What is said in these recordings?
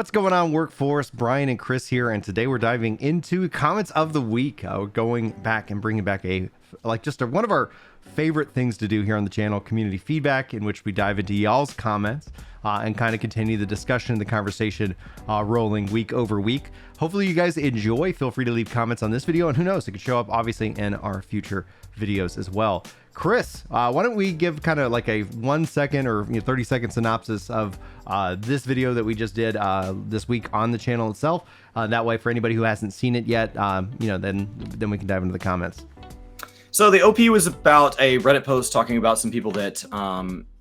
What's going on, workforce? Brian and Chris here, and today we're diving into comments of the week. We're going back and bringing back one of our favorite things to do here on the channel, community feedback, in which we dive into y'all's comments and kind of continue the discussion, the conversation rolling week over week. Hopefully you guys enjoy. Feel free to leave comments on this video, and who knows, it could show up obviously in our future videos as well. Chris, why don't we give kind of like a 1 second or 30-second synopsis of this video that we just did this week on the channel itself. That way, for anybody who hasn't seen it yet, then we can dive into the comments. So the OP was about a Reddit post talking about some people that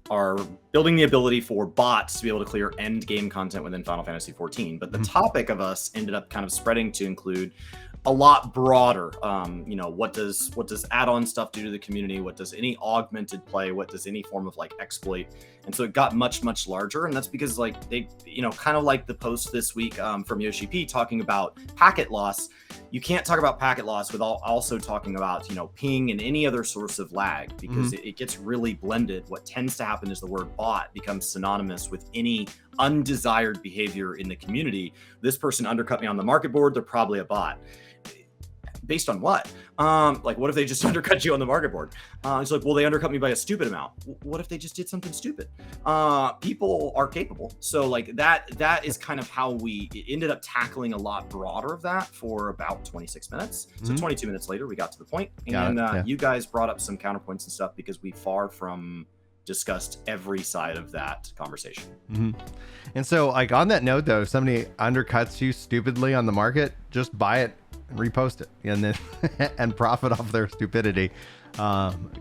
are building the ability for bots to be able to clear end game content within Final Fantasy XIV. But the topic of us ended up kind of spreading to include a lot broader. What does add-on stuff do to the community? What does any augmented play? What does any form of like exploit? And so it got much, much larger. And that's because like they, kind of like the post this week from Yoshi P talking about packet loss. You can't talk about packet loss without also talking about, ping and any other source of lag, because it gets really blended. What tends to happen is the word bot becomes synonymous with any undesired behavior in the community. This person undercut me on the market board, they're probably a bot. Based on what? What if they just undercut you on the market board? It's like, well, they undercut me by a stupid amount. What if they just did something stupid? People are capable. So like that is kind of how we ended up tackling a lot broader of that for about 26 minutes. So 22 minutes later, we got to the point. And you guys brought up some counterpoints and stuff because we far from discussed every side of that conversation. And so like on that note though, if somebody undercuts you stupidly on the market, just buy it, repost it, and then and profit off their stupidity.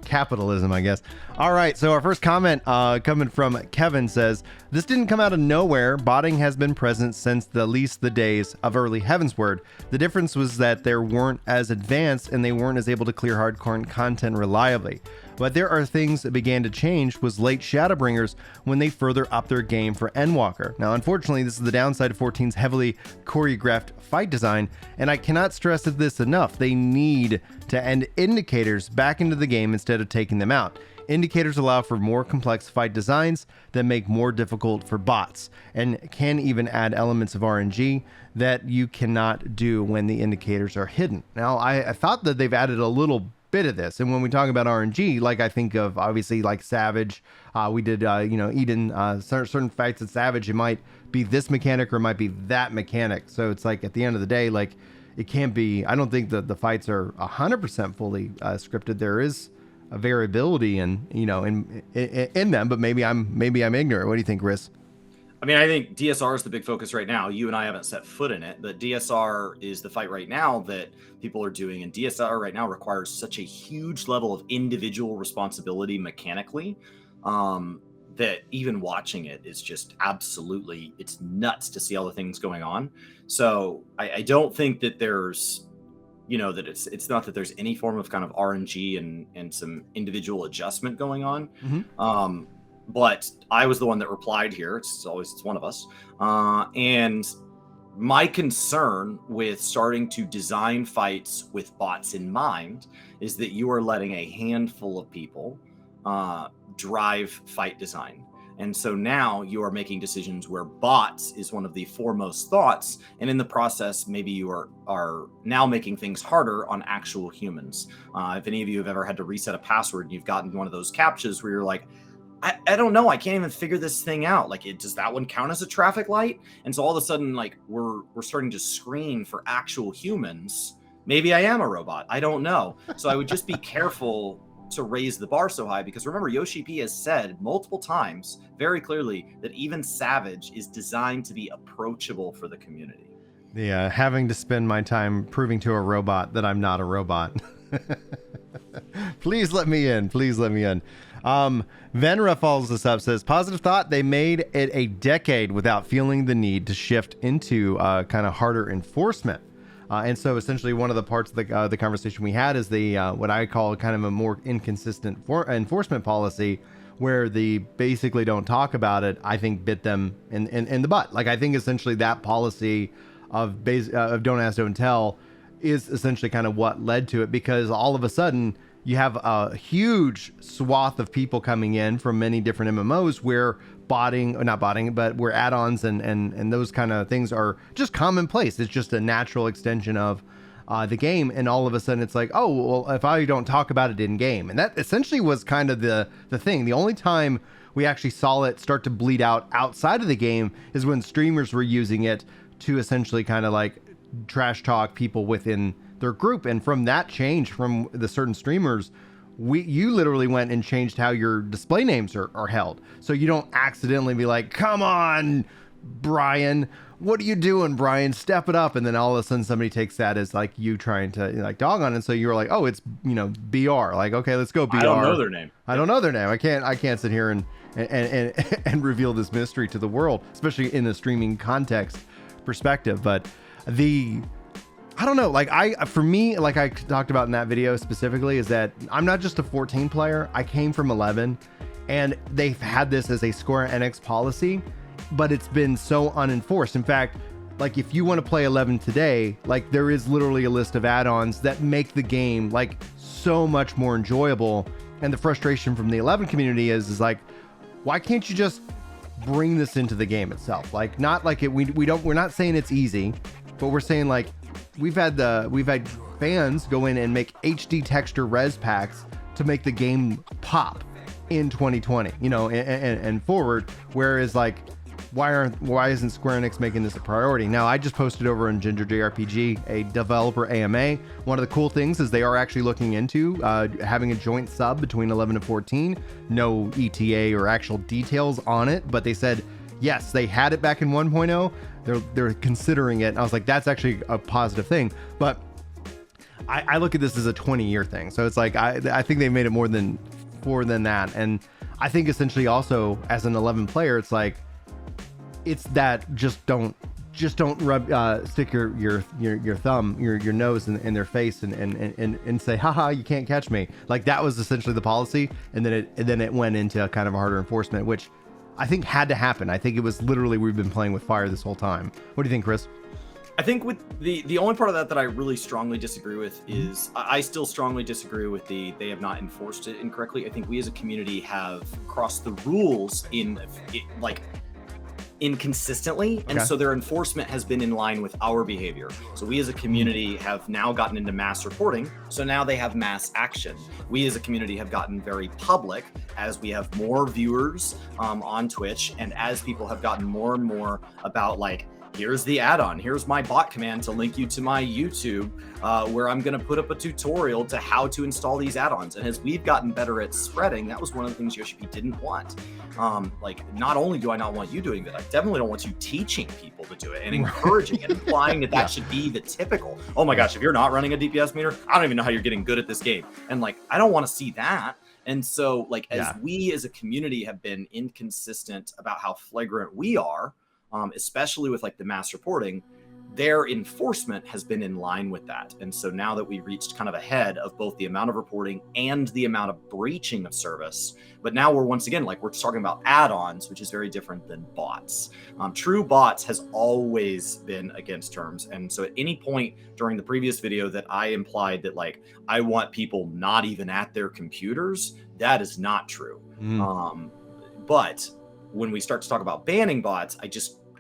Capitalism, I guess. All right, so our first comment coming from Kevin says, this didn't come out of nowhere. Botting has been present since at least the days of early Heavensward. The difference was that they weren't as advanced and they weren't as able to clear hardcore content reliably. But there are things that began to change was late Shadowbringers when they further upped their game for Endwalker. Now, unfortunately, this is the downside of 14's heavily choreographed fight design, and I cannot stress this enough. They need to end indicators back into the game instead of taking them out. Indicators allow for more complex fight designs that make more difficult for bots, and can even add elements of RNG that you cannot do when the indicators are hidden. Now, I thought that they've added a little bit of this, and when we talk about RNG, like I think of obviously like Savage, we did Eden, certain fights at Savage, it might be this mechanic or it might be that mechanic. So it's like at the end of the day, like it can't be, I don't think that the fights are 100% fully scripted. There is a variability in them, but maybe I'm ignorant. What do you think, Chris? I mean, I think DSR is the big focus right now. You and I haven't set foot in it, but DSR is the fight right now that people are doing. And DSR right now requires such a huge level of individual responsibility mechanically that even watching it is just absolutely, it's nuts to see all the things going on. So I don't think that there's, that it's not that there's any form of kind of RNG and some individual adjustment going on. But I was the one that replied here. It's one of us. And my concern with starting to design fights with bots in mind is that you are letting a handful of people drive fight design. And so now you are making decisions where bots is one of the foremost thoughts. And in the process, maybe you are now making things harder on actual humans. If any of you have ever had to reset a password and you've gotten one of those CAPTCHAs where you're like, I don't know. I can't even figure this thing out. Like, does that one count as a traffic light? And so all of a sudden, like, we're starting to screen for actual humans. Maybe I am a robot. I don't know. So I would just be careful to raise the bar so high, because remember, Yoshi P has said multiple times very clearly that even Savage is designed to be approachable for the community. Yeah, having to spend my time proving to a robot that I'm not a robot. Please let me in. Please let me in. Venra follows this up, says, positive thought, they made it a decade without feeling the need to shift into kind of harder enforcement. And so essentially one of the parts of the conversation we had is the what I call kind of a more inconsistent enforcement policy, where they basically don't talk about it, I think bit them in the butt. Like, I think essentially that policy of don't ask, don't tell is essentially kind of what led to it, because all of a sudden you have a huge swath of people coming in from many different MMOs where botting, or not botting, but where add-ons and those kind of things are just commonplace. It's just a natural extension of the game, and all of a sudden it's like, oh, well, if I don't talk about it in game. And that essentially was kind of the thing. The only time we actually saw it start to bleed out outside of the game is when streamers were using it to essentially kind of like trash talk people within their group. And from that change from the certain streamers, you literally went and changed how your display names are held. So you don't accidentally be like, come on, Brian, what are you doing, Brian? Step it up. And then all of a sudden somebody takes that as like you trying to like dog on it. And so you're like, oh, it's, BR. Like, okay, let's go BR. I don't know their name. I don't know their name. I can't sit here and reveal this mystery to the world, especially in the streaming context perspective. But I don't know, for me, like I talked about in that video specifically, is that I'm not just a 14 player. I came from 11, and they've had this as a Square Enix policy, but it's been so unenforced. In fact, like if you want to play 11 today, like there is literally a list of add-ons that make the game like so much more enjoyable. And the frustration from the 11 community is like, why can't you just bring this into the game itself? Like, not like we're not saying it's easy, but we're saying like, we've had fans go in and make HD texture res packs to make the game pop in 2020, and forward. Whereas like, why isn't Square Enix making this a priority? Now, I just posted over in Ginger JRPG a developer AMA. One of the cool things is they are actually looking into having a joint sub between 11 and 14. No ETA or actual details on it, but they said yes, they had it back in 1.0. They're considering it. And I was like, that's actually a positive thing. But I look at this as a 20-year thing. So it's like, I think they made it more than that. And I think essentially also as an 11 player, it's like, it's that just don't rub stick your thumb, your nose in their face and say, haha, you can't catch me. Like that was essentially the policy. And then it went into kind of a harder enforcement, which I think had to happen. I think it was literally, we've been playing with fire this whole time. What do you think, Chris? I think with the only part of that I really strongly disagree with is I still strongly disagree with they have not enforced it incorrectly. I think we as a community have crossed the rules inconsistently, and so their enforcement has been in line with our behavior. So we as a community have now gotten into mass reporting, so now they have mass action. We as a community have gotten very public as we have more viewers on Twitch, and as people have gotten more and more about like, here's the add-on, here's my bot command to link you to my YouTube, where I'm going to put up a tutorial to how to install these add-ons. And as we've gotten better at spreading, that was one of the things Yoshi P didn't want. Like, not only do I not want you doing that, I definitely don't want you teaching people to do it and encouraging and implying that should be the typical, oh my gosh, if you're not running a DPS meter, I don't even know how you're getting good at this game. And like, I don't want to see that. And so like, as we as a community have been inconsistent about how flagrant we are, especially with like the mass reporting, their enforcement has been in line with that. And so now that we reached kind of ahead of both the amount of reporting and the amount of breaching of service, but now we're once again, like we're talking about add-ons, which is very different than bots. True bots has always been against terms. And so at any point during the previous video that I implied that like, I want people not even at their computers, that is not true. But when we start to talk about banning bots, I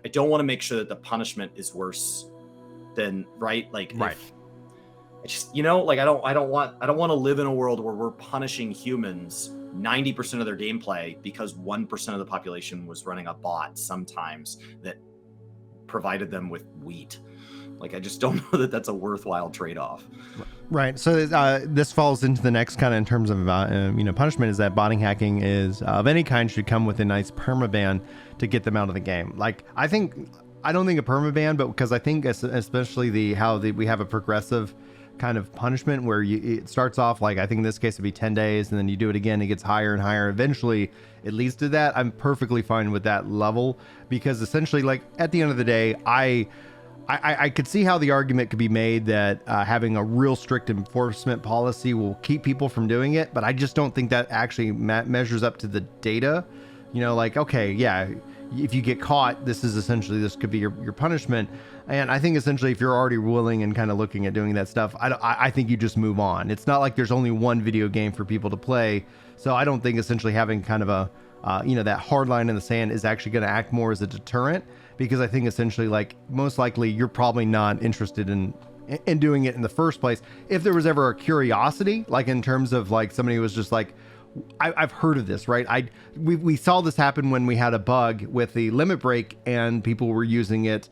don't want to make sure that the punishment is worse than right. I just, like I don't want to live in a world where we're punishing humans 90% of their gameplay because 1% of the population was running a bot sometimes that provided them with wheat. Like, I just don't know that that's a worthwhile trade-off. Right. So this falls into the next kind of in terms of, punishment, is that botting hacking is of any kind should come with a nice permaban to get them out of the game. Like, I don't think a permaban, but because I think especially how we have a progressive kind of punishment where it starts off like, I think in this case it'd be 10 days and then you do it again, it gets higher and higher. Eventually it leads to that. I'm perfectly fine with that level because essentially, like, at the end of the day, I could see how the argument could be made that having a real strict enforcement policy will keep people from doing it, but I just don't think that actually measures up to the data. Like, okay, yeah, if you get caught, this could be your punishment. And I think essentially if you're already willing and kind of looking at doing that stuff, I think you just move on. It's not like there's only one video game for people to play. So I don't think essentially having kind of that hard line in the sand is actually going to act more as a deterrent, because I think essentially, like, most likely you're probably not interested in doing it in the first place. If there was ever a curiosity, like in terms of like somebody who was just like, I've heard of this, right? We saw this happen when we had a bug with the limit break and people were using it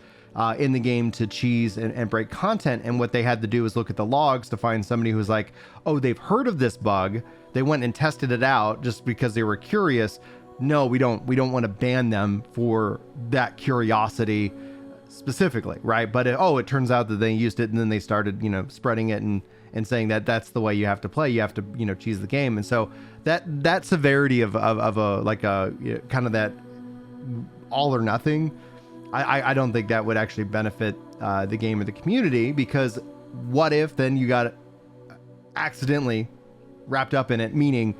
in the game to cheese and break content. And what they had to do is look at the logs to find somebody who was like, oh, they've heard of this bug. They went and tested it out just because they were curious. No, we don't want to ban them for that curiosity specifically, right? But it turns out that they used it and then they started, spreading it and saying that that's the way you have to play. You have to, cheese the game. And so that severity of a like a kind of that all or nothing, I don't think that would actually benefit the game or the community, because what if then you got accidentally wrapped up in it, meaning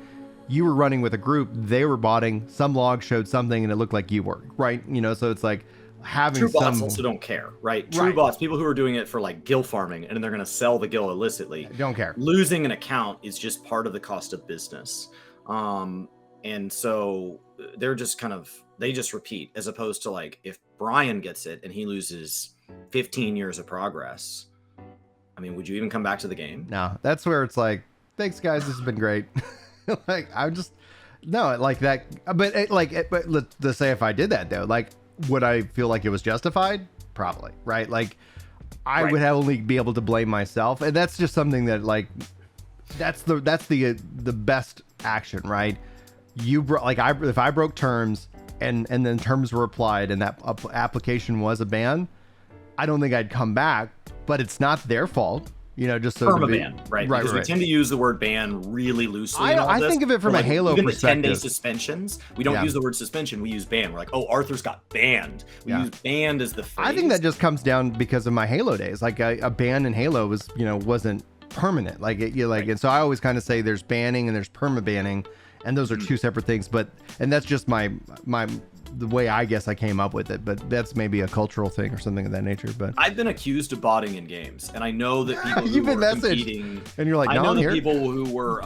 you were running with a group, they were botting, some log showed something and it looked like you were, right? So it's like having true bots also don't care, right? True bots, people who are doing it for like gill farming and they're going to sell the gill illicitly, don't care. Losing an account is just part of the cost of business. And so they're just they just repeat, as opposed to like if Brian gets it and he loses 15 years of progress. I mean, would you even come back to the game? No, that's where it's like, thanks guys, this has been great. Like I'm just like that. But let's say if I did that though, like, would I feel like it was justified? Probably, right? Like I would only be able to blame myself, and that's just something that like that's the best action, right? If I broke terms and then terms were applied and that application was a ban, I don't think I'd come back. But it's not their fault. Just so permaban, right? Because we tend to use the word ban really loosely. I think of it from a Halo even perspective. The 10-day suspensions, we don't use the word suspension. We use ban. We're like, oh, Arthur's got banned. We use banned as the phrase. I think that just comes down because of my Halo days. Like a ban in Halo was, wasn't permanent. Like and so I always kind of say there's banning and there's perma banning, and those are two separate things. And that's just the way I guess I came up with it, but that's maybe a cultural thing or something of that nature. But I've been accused of botting in games, and I know that people you've been competing, and you're like, no, I know I'm that here. People who were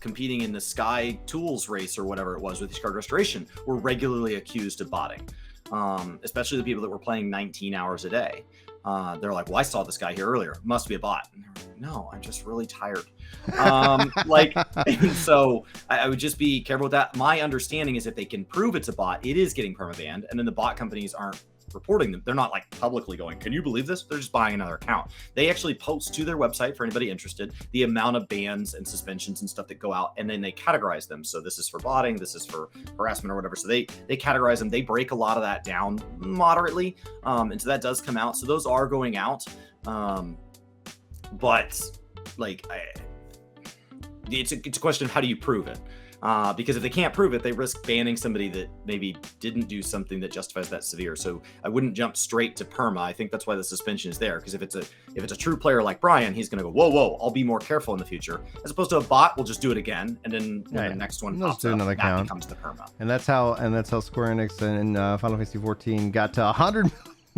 competing in the Sky Tools race or whatever it was with Gshade Restoration were regularly accused of botting, especially the people that were playing 19 hours a day. They're like, well, I saw this guy here earlier, must be a bot. And they're like, no, I'm just really tired. And so I would just be careful with that. My understanding is if they can prove it's a bot, it is getting permabanned, and then the bot companies aren't reporting them. They're not like publicly going, can you believe this? They're just buying another account. They actually post to their website for anybody interested the amount of bans and suspensions and stuff that go out, and then they categorize them. So this is for botting, this is for harassment or whatever. So they categorize them. They break a lot of that down moderately, and so that does come out. So those are going out, but like it's a question of how do you prove it. Because if they can't prove it, they risk banning somebody that maybe didn't do something that justifies that severe. So I wouldn't jump straight to perma. I think that's why the suspension is there. Because if it's a true player like Brian, he's going to go, whoa, I'll be more careful in the future. As opposed to a bot, will just do it again, and then when the next one pops up, that becomes the perma. And that's how Square Enix and Final Fantasy 14 got to 100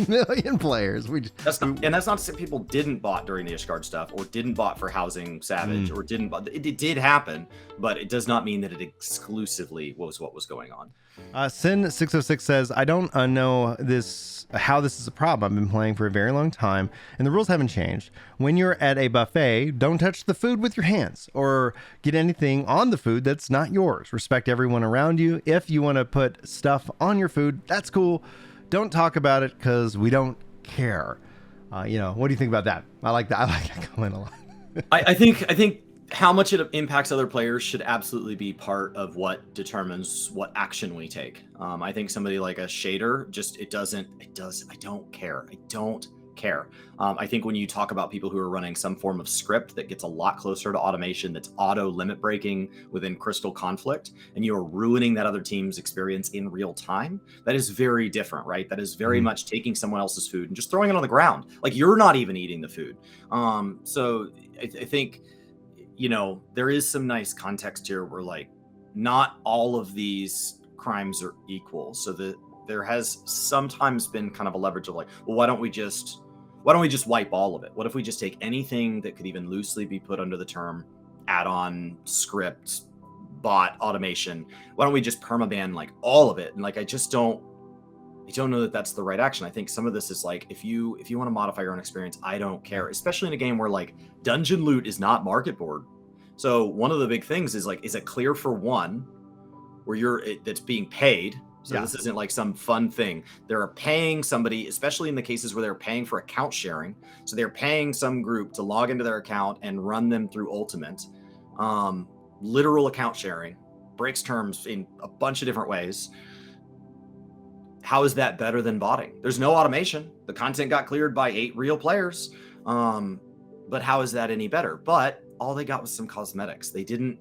million players. That's not to say people didn't bot during the Gshade stuff, or didn't bot for housing Savage, or didn't bot. It did happen, but it does not mean that it exclusively was what was going on. Sin606 says, I don't know how this is a problem. I've been playing for a very long time, and the rules haven't changed. When you're at a buffet, don't touch the food with your hands or get anything on the food that's not yours. Respect everyone around you. If you want to put stuff on your food, that's cool. Don't talk about it because we don't care. What do you think about that? I like that comment a lot. I think how much it impacts other players should absolutely be part of what determines what action we take. I think somebody like a shader I don't care. I don't care. I think when you talk about people who are running some form of script that gets a lot closer to automation, that's auto limit breaking within Crystal Conflict, and you are ruining that other team's experience in real time, that is very different, right? That is very much taking someone else's food and just throwing it on the ground. Like you're not even eating the food. So I think, there is some nice context here where like not all of these crimes are equal. So that there has sometimes been kind of a leverage of like, well, why don't we just wipe all of it? What if we just take anything that could even loosely be put under the term add-on, script, bot automation? Why don't we just permaban like all of it? And like, I don't know that that's the right action. I think some of this is like, if you want to modify your own experience, I don't care, especially in a game where like dungeon loot is not market board. So one of the big things is like, is it clear for one where that's being paid? So this isn't like some fun thing. They're paying somebody, especially in the cases where they're paying for account sharing. So they're paying some group to log into their account and run them through Ultimate. Literal account sharing, breaks terms in a bunch of different ways. How is that better than botting? There's no automation. The content got cleared by 8 real players. But how is that any better? But all they got was some cosmetics. They didn't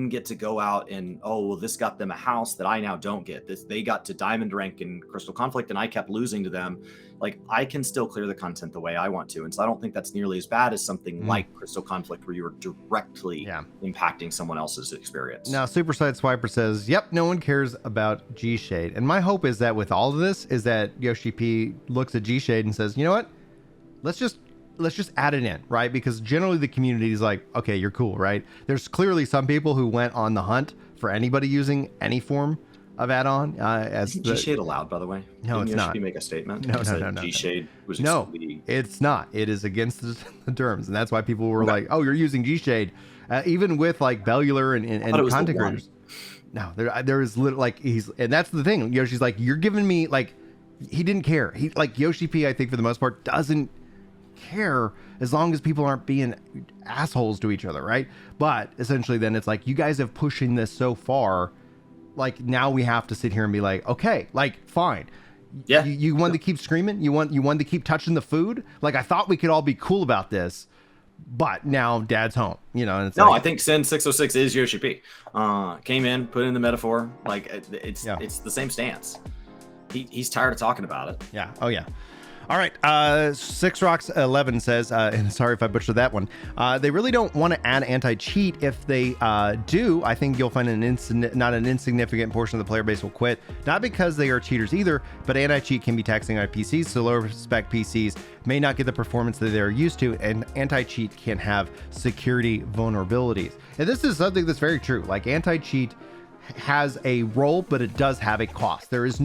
get to go out and, oh, well, this got them a house that I now don't get. They got to diamond rank in Crystal Conflict and I kept losing to them. Like, I can still clear the content the way I want to. And so I don't think that's nearly as bad as something like Crystal Conflict where you are directly impacting someone else's experience. Now, Superside Swiper says, yep, no one cares about Gshade. And my hope is that with all of this is that Yoshi P looks at Gshade and says, you know what? Let's just add it in, right? Because generally the community is like, okay, you're cool, right? There's clearly some people who went on the hunt for anybody using any form of add-on. Gshade allowed, by the way? No, it's not. You make a statement? No. Gshade was excluded. It's not. It is against the terms, and that's why people were like, oh, you're using Gshade, even with like Bellular and content creators. No, there is like and that's the thing. Yoshi's like, you're giving me like, he didn't care. He like Yoshi P, I think for the most part doesn't care as long as people aren't being assholes to each other, right? But essentially then it's like, you guys have pushing this so far, like now we have to sit here and be like, okay, like fine, you want to keep screaming, you want to keep touching the food, like I thought we could all be cool about this, but now dad's home, you know. And it's I think Sin 606 is Yoshi P. Came in, put in the metaphor, like it's the same stance. He's tired of talking about it. Yeah. Oh yeah. All right, 6rocks11 says, and sorry if I butchered that one, they really don't want to add anti-cheat. If they do, I think you'll find not an insignificant portion of the player base will quit. Not because they are cheaters either, but anti-cheat can be taxing on PCs, so lower spec PCs may not get the performance that they're used to, and anti-cheat can have security vulnerabilities. And this is something that's very true. Like, anti-cheat has a role, but it does have a cost. There's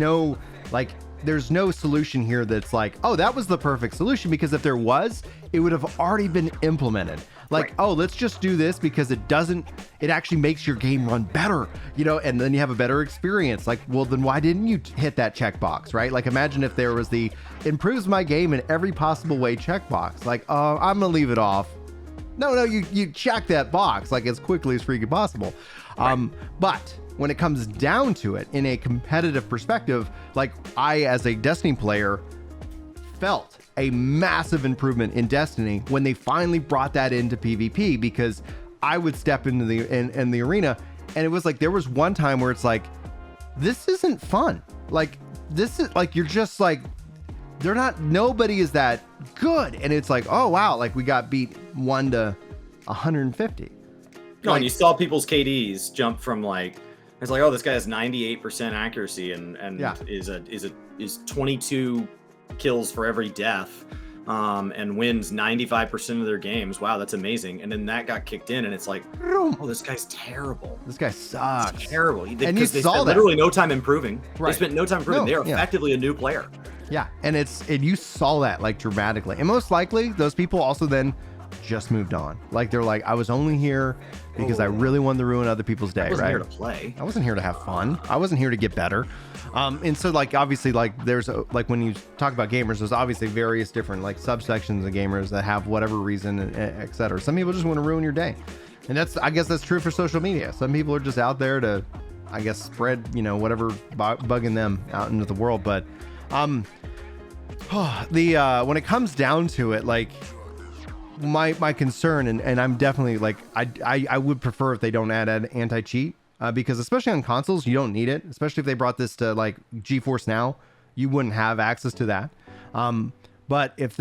no solution here that's like, oh, that was the perfect solution, because if there was, it would have already been implemented. Like, right. Oh, let's just do this because it actually makes your game run better, you know, and then you have a better experience. Like, well, then why didn't you hit that checkbox, right? Like, imagine if there was the improves my game in every possible way checkbox. Like, I'm gonna leave it off. No, you check that box like as quickly as freaking possible. Right. But when it comes down to it, in a competitive perspective, like I, as a Destiny player, felt a massive improvement in Destiny when they finally brought that into PvP, because I would step into the arena and it was like, there was one time where it's like, this isn't fun. Like, this is like, you're just like, nobody is that good. And it's like, oh wow, like we got beat 1 to 150. No, like, and you saw people's KDs jump from like, it's like, oh, this guy has 98% accuracy and is 22 kills for every death, and wins 95% of their games. Wow, that's amazing. And then that got kicked in, and it's like, oh, this guy's terrible. This guy sucks. He's terrible. And you saw that. Literally no time improving. Right. They spent no time improving. They are effectively a new player. Yeah, and you saw that like dramatically. And most likely, those people also then just moved on. Like, they're like, I was only here because I really wanted to ruin other people's day, I wasn't right? here to play. I wasn't here to have fun. I wasn't here to get better. And so, like, obviously, like, there's like when you talk about gamers, there's obviously various different like subsections of gamers that have whatever reason, etc. Some people just want to ruin your day, and I guess that's true for social media. Some people are just out there to, I guess, spread, you know, whatever bugging them out into the world. But when it comes down to it, like, my concern, and I'm definitely like, I would prefer if they don't add anti-cheat, because especially on consoles, you don't need it. Especially if they brought this to like GeForce Now, you wouldn't have access to that. But if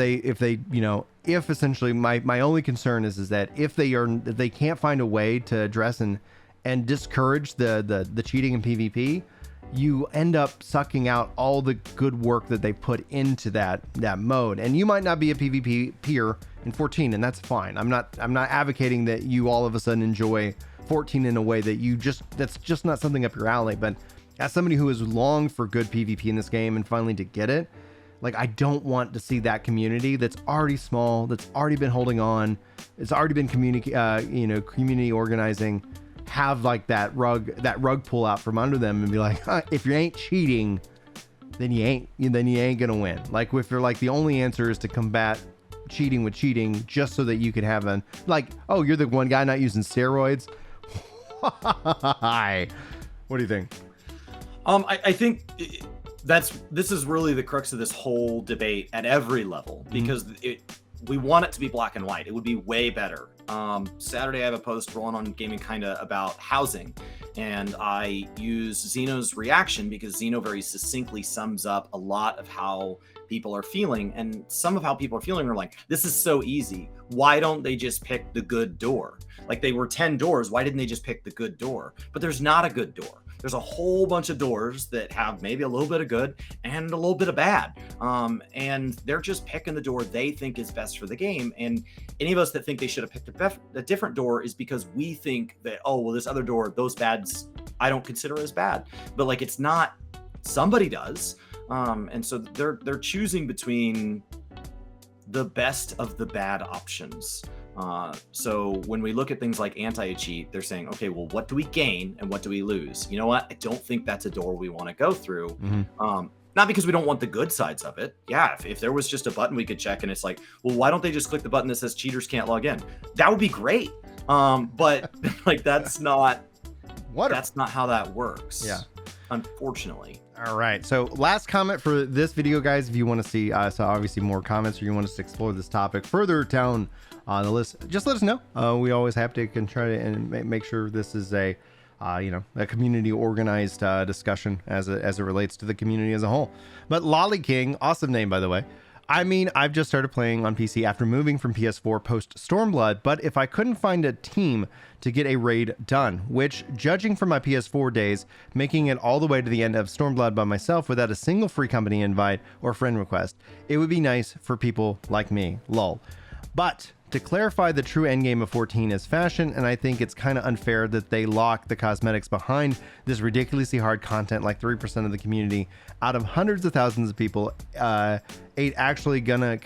essentially my only concern is that if they can't find a way to address and discourage the cheating in PvP, you end up sucking out all the good work that they put into that mode. And you might not be a PvP peer in 14, and that's fine. I'm not advocating that you all of a sudden enjoy 14 in a way that's just not something up your alley. But as somebody who has longed for good PvP in this game and finally to get it, like, I don't want to see that community that's already small, that's already been holding on, it's already been community organizing, have like that rug pull out from under them and be like, if you ain't cheating, then you ain't gonna win. Like, if you're like, the only answer is to combat cheating with cheating just so that you can have oh, you're the one guy not using steroids. Hi. What do you think? I think this is really the crux of this whole debate at every level, because we want it to be black and white. It would be way better. Saturday I have a post rolling on Gaming Kinda about housing, and I use Xeno's reaction because Xeno very succinctly sums up a lot of how people are feeling, and some of how people are feeling are like, this is so easy. Why don't they just pick the good door? Like, they were 10 doors. Why didn't they just pick the good door? But there's not a good door. There's a whole bunch of doors that have maybe a little bit of good and a little bit of bad. And they're just picking the door they think is best for the game. And any of us that think they should have picked a different door is because we think that, oh, well, this other door, those bads, I don't consider as bad. But like, it's not, somebody does. And so they're choosing between the best of the bad options. So when we look at things like anti-cheat, they're saying, okay, well, what do we gain and what do we lose? You know what? I don't think that's a door we want to go through. Mm-hmm. Not because we don't want the good sides of it. Yeah, if there was just a button we could check and it's like, well, why don't they just click the button that says cheaters can't log in? That would be great. But like, that's not how that works. Yeah. Unfortunately. All right. So last comment for this video, guys, if you want to see so obviously more comments, or you want us to explore this topic further down on the list, just let us know. We always have to try to and make sure this is a community organized discussion as it relates to the community as a whole. But Lolly King, awesome name, by the way. I mean, I've just started playing on PC after moving from PS4 post Stormblood, but if I couldn't find a team to get a raid done, which, judging from my PS4 days, making it all the way to the end of Stormblood by myself without a single free company invite or friend request, it would be nice for people like me, lol. But to clarify, the true endgame of 14 is fashion, and I think it's kind of unfair that they lock the cosmetics behind this ridiculously hard content like 3% of the community out of hundreds of thousands of people, 8 actually gonna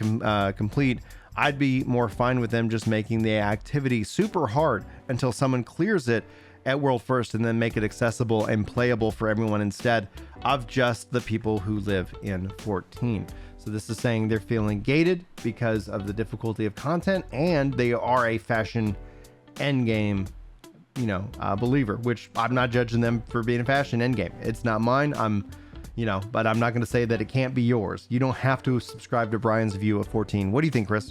complete. I'd be more fine with them just making the activity super hard until someone clears it at World First, and then make it accessible and playable for everyone instead of just the people who live in 14. So this is saying they're feeling gated because of the difficulty of content, and they are a fashion endgame, believer, which I'm not judging them for being a fashion endgame. It's not mine. But I'm not going to say that it can't be yours. You don't have to subscribe to Brian's view of 14. What do you think, Chris?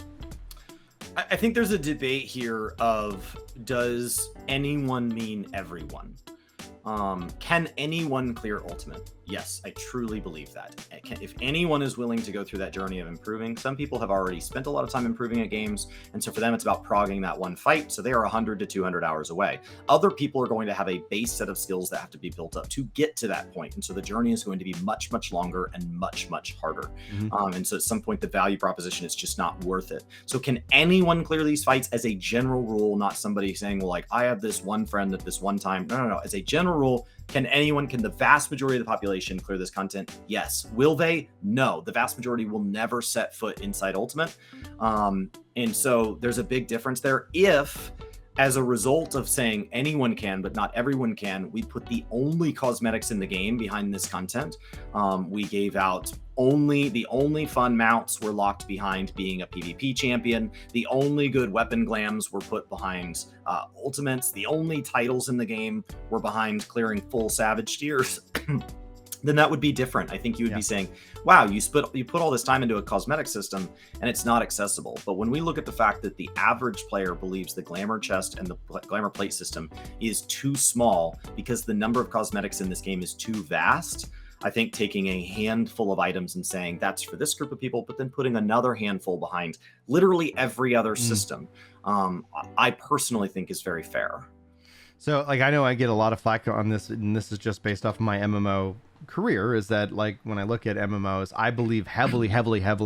I think there's a debate here of, does anyone mean everyone? Can anyone clear Ultimate? Yes, I truly believe that. If anyone is willing to go through that journey of improving, some people have already spent a lot of time improving at games, and so for them it's about progging that one fight, so they are 100 to 200 hours away. Other people are going to have a base set of skills that have to be built up to get to that point, and so the journey is going to be much, much longer and much, much harder. Mm-hmm. And so at some point the value proposition is just not worth it. So can anyone clear these fights as a general rule, not somebody saying, well, like, I have this one friend at this one time. No. As a general rule, can the vast majority of the population clear this content? Yes. Will they? No. The vast majority will never set foot inside Ultimate. And so there's a big difference there. If, as a result of saying anyone can, but not everyone can, we put the only cosmetics in the game behind this content. We gave out the only fun mounts were locked behind being a PvP champion. The only good weapon glams were put behind ultimates. The only titles in the game were behind clearing full savage tiers. Then that would be different. I think you would be saying, wow, you put all this time into a cosmetic system and it's not accessible. But when we look at the fact that the average player believes the glamour chest and the glamour plate system is too small because the number of cosmetics in this game is too vast, I think taking a handful of items and saying that's for this group of people, but then putting another handful behind literally every other system, I personally think is very fair. So, like, I know I get a lot of flack on this, and this is just based off of my MMO career, is that, like, when I look at MMOs, I believe heavily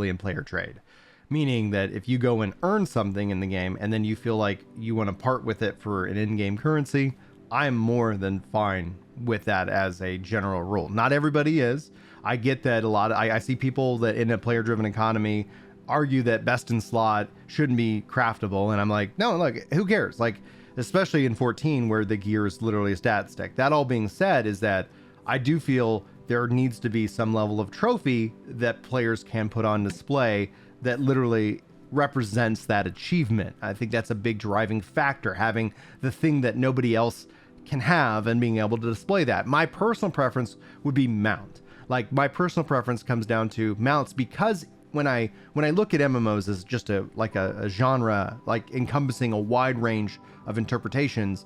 in player trade. meaning that if you go and earn something in the game and then you feel like you want to part with it for an in-game currency, I'm more than fine with that as a general rule. Not everybody is. I get that I see people that in a player-driven economy argue that best in slot shouldn't be craftable, and I'm like, no, look, who cares? Like, especially in 14 where the gear is literally a stat stick. That all being said is that I do feel there needs to be some level of trophy that players can put on display that literally represents that achievement. I think that's a big driving factor, having the thing that nobody else can have and being able to display that. My personal preference would be mount. Like, my personal preference comes down to mounts, because when I look at MMOs as just a genre, like encompassing a wide range of interpretations,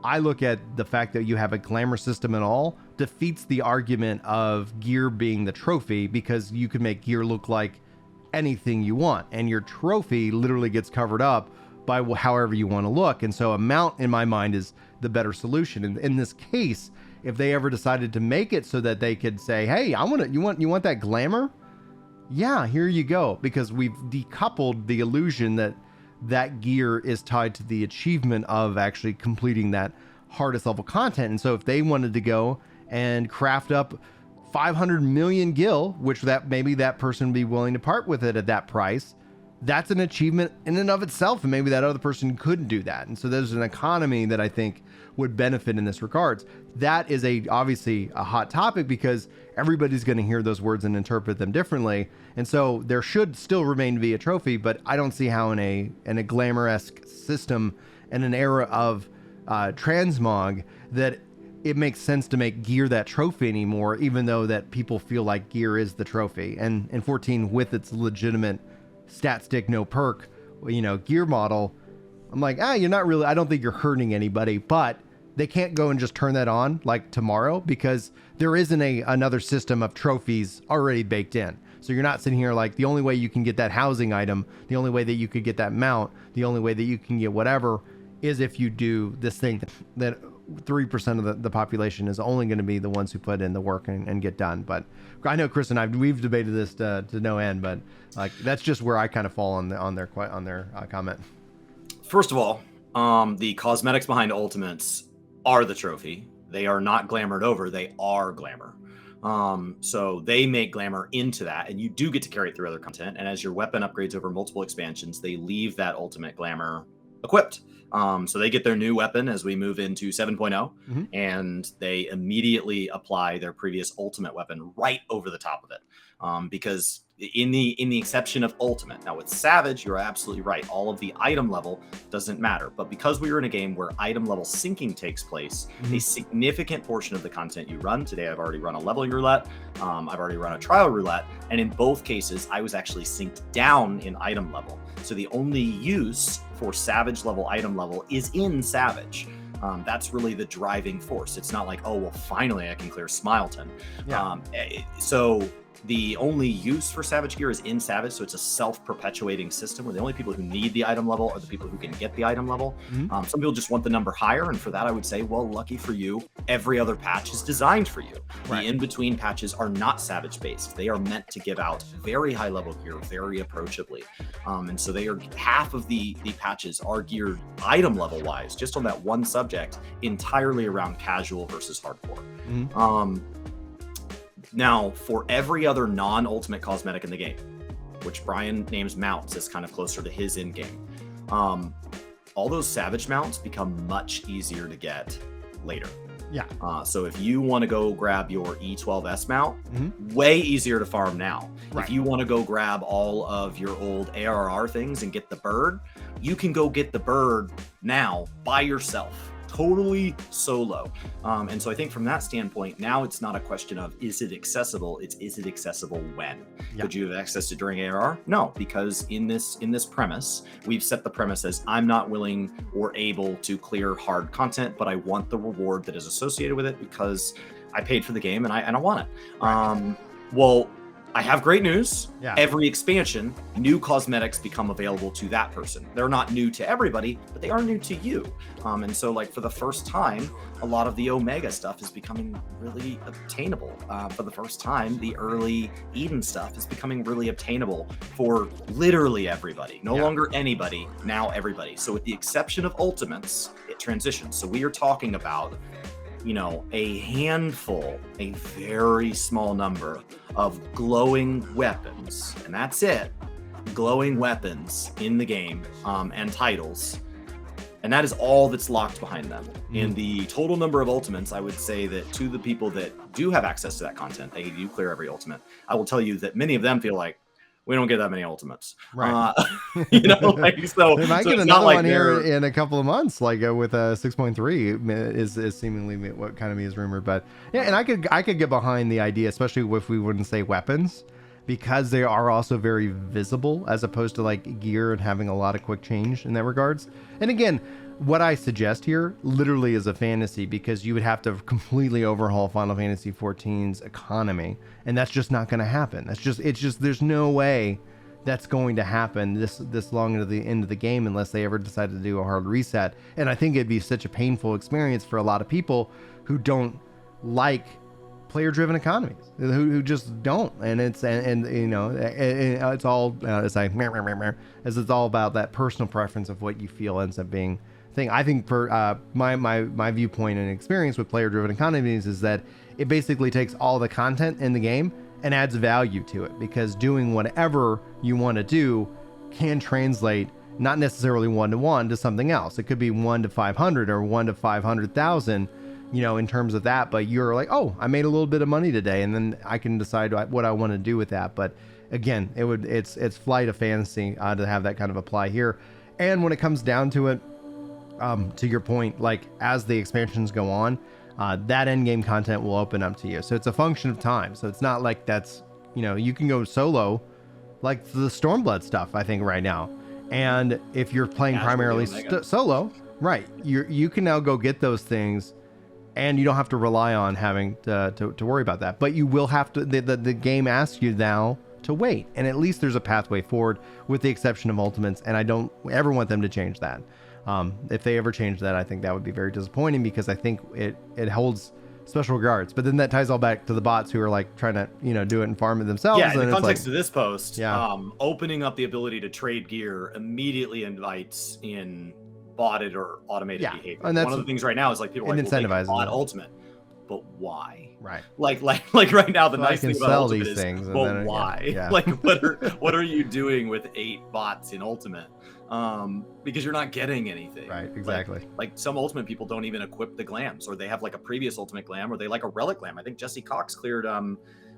I look at the fact that you have a glamour system and all defeats the argument of gear being the trophy, because you can make gear look like anything you want, and your trophy literally gets covered up by however you want to look. And so a mount, in my mind, is the better solution. And in this case, if they ever decided to make it so that they could say, hey, you want that glamour? Yeah, here you go. Because we've decoupled the illusion that gear is tied to the achievement of actually completing that hardest level content. And so if they wanted to go and craft up 500 million gil, which that maybe that person would be willing to part with it at that price, that's an achievement in and of itself, and maybe that other person couldn't do that. And so there's an economy that I think would benefit in this regards. That is obviously a hot topic, because everybody's going to hear those words and interpret them differently. And so there should still remain to be a trophy, but I don't see how in a glamour-esque system and an era of transmog that it makes sense to make gear that trophy anymore, even though that people feel like gear is the trophy. And in 14, with its legitimate stat stick, no perk, gear model, I'm like, you're not really, I don't think you're hurting anybody, but they can't go and just turn that on like tomorrow, because there isn't another system of trophies already baked in. So you're not sitting here like, the only way you can get that housing item, the only way that you could get that mount, the only way that you can get whatever is if you do this thing that 3% of the population is only going to be the ones who put in the work and get done. But I know Chris and we've debated this to no end, but like, that's just where I kind of fall on their comment. First of all, the cosmetics behind ultimates are the trophy. They are not glamored over. They are glamour. So they make glamour into that, and you do get to carry it through other content. And as your weapon upgrades over multiple expansions, they leave that ultimate glamour equipped. So they get their new weapon as we move into 7.0, and they immediately apply their previous ultimate weapon right over the top of it. Because in the exception of ultimate, now with Savage, you're absolutely right. All of the item level doesn't matter. But because we were in a game where item level syncing takes place, a significant portion of the content you run, today I've already run a leveling roulette, I've already run a trial roulette, and in both cases, I was actually synced down in item level. So the only use for Savage level item level is in Savage. That's really the driving force. It's not like, oh, well, finally I can clear Smileton. Yeah. So the only use for Savage gear is in Savage, so it's a self-perpetuating system where the only people who need the item level are the people who can get the item level. Some people just want the number higher, and for that I would say, well, lucky for you, every other patch is designed for you. Right. The in-between patches are not Savage-based. They are meant to give out very high-level gear very approachably. And so they are, half of the patches are geared item level-wise, just on that one subject, entirely around casual versus hardcore. Now, for every other non-ultimate cosmetic in the game, which Brian names mounts as kind of closer to his in-game, all those Savage mounts become much easier to get later. Yeah. So if you want to go grab your E12S mount, way easier to farm now. Right. If you want to go grab all of your old ARR things and get the bird, you can go get the bird now by yourself. Totally solo. And so I think from that standpoint, now it's not a question of is it accessible, it's is it accessible when? Yeah. Could you have access to during ARR? No, because in this premise, we've set the premise as I'm not willing or able to clear hard content, but I want the reward that is associated with it because I paid for the game and I want it. Right. Well, I have great news. Yeah. Every expansion, new cosmetics become available to that person. They're not new to everybody, but they are new to you. And so, like, for the first time, a lot of the Omega stuff is becoming really obtainable. For the first time, the early Eden stuff is becoming really obtainable for literally everybody. No longer anybody, now everybody. So with the exception of Ultimates, it transitions. So we are talking about, you know, a handful, a very small number of glowing weapons, and that's it. Glowing weapons in the game, and titles. And that is all that's locked behind them. In the total number of ultimates, I would say that to the people that do have access to that content, they do clear every ultimate. I will tell you that many of them feel like, we don't get that many ultimates. Right. You know, like, so they might so get it's another not like one here in a couple of months, like with a 6.3 is seemingly what kind of is rumored. But yeah, and I could get behind the idea, especially if we wouldn't say weapons, because they are also very visible as opposed to like gear and having a lot of quick change in that regards. And again, what I suggest here literally is a fantasy, because you would have to completely overhaul Final Fantasy XIV's economy, and that's just not going to happen. It's just there's no way that's going to happen this long into the end of the game unless they ever decide to do a hard reset. And I think it'd be such a painful experience for a lot of people who don't like player-driven economies, who just don't. And it's and you know, it's all as it's all about that personal preference of what you feel ends up being thing. I think for my viewpoint and experience with player-driven economies is that it basically takes all the content in the game and adds value to it, because doing whatever you want to do can translate not necessarily 1-to-1 to something else. It could be 1 to 500 or 1 to 500,000, you know, in terms of that. But you're like, oh, I made a little bit of money today, and then I can decide what I want to do with that. But again, it's flight of fantasy to have that kind of apply here. And when it comes down to it, to your point, like as the expansions go on, that end game content will open up to you. So it's a function of time. So it's not like that's, you know, you can go solo, like the Stormblood stuff, I think right now. And if you're playing primarily solo, right, you can now go get those things, and you don't have to rely on having to worry about that. But you will have to. The game asks you now to wait, and at least there's a pathway forward, with the exception of Ultimates. And I don't ever want them to change that. If they ever change that, I think that would be very disappointing, because I think it holds special regards. But then that ties all back to the bots who are like trying to, you know, do it and farm it themselves. Yeah, in and the context of this post, yeah. Opening up the ability to trade gear immediately invites in botted or automated behavior. And that's one of the things right now is like people are like, incentivizes bot ultimate, but why? Right. Like right now, the so nice thing about ultimate is, things, but why? Yeah. Like what are you doing with 8 bots in ultimate? Because you're not getting anything. Right, exactly. Like some ultimate people don't even equip the glams, or they have like a previous ultimate glam, or they like a relic glam. I think Jesse Cox cleared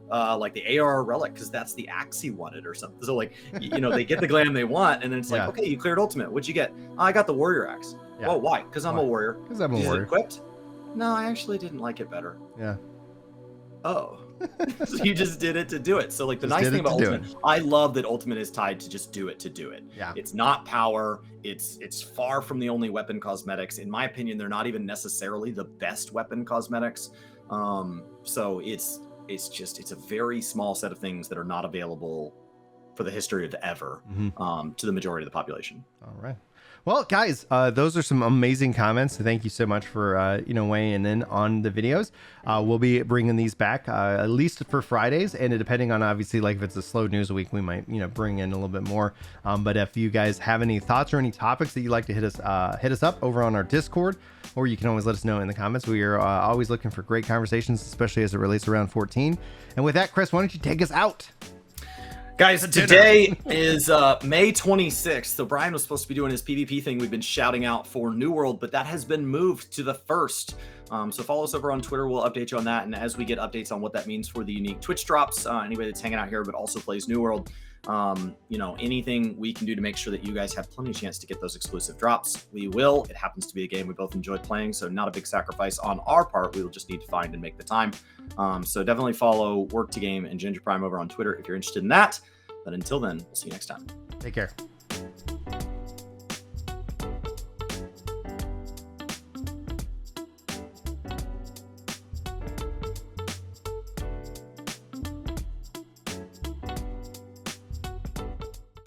like the AR relic because that's the axe he wanted or something. So like, you know, they get the glam they want, and then it's like, okay, you cleared ultimate. What'd you get? Oh, I got the warrior axe. Yeah. Well, why? Because I'm a warrior. Because I'm a warrior. Equipped? No, I actually didn't like it better. Yeah. Oh. So you just did it to do it. So like the nice thing about ultimate, I love that ultimate is tied to just do it to do it. Yeah. It's not power. It's far from the only weapon cosmetics. In my opinion, they're not even necessarily the best weapon cosmetics. So it's a very small set of things that are not available for the history of ever, to the majority of the population. All right. Well, guys, those are some amazing comments. Thank you so much for weighing in on the videos. We'll be bringing these back at least for Fridays, and depending on obviously like if it's a slow news week, we might bring in a little bit more. But if you guys have any thoughts or any topics that you'd like to hit us up over on our Discord, or you can always let us know in the comments. We are always looking for great conversations, especially as it relates around 14. And with that, Chris, why don't you take us out? Guys, today is May 26th, so Brian was supposed to be doing his PvP thing we've been shouting out for New World, but that has been moved to the 1st. So follow us over on Twitter. We'll update you on that, and as we get updates on what that means for the unique Twitch drops, anybody that's hanging out here but also plays New World, anything we can do to make sure that you guys have plenty of chance to get those exclusive drops, we will. It happens to be a game we both enjoy playing, so not a big sacrifice on our part. We will just need to find and make the time. So definitely follow Work to Game and Ginger Prime over on Twitter if you're interested in that. But until then, we'll see you next time. Take care.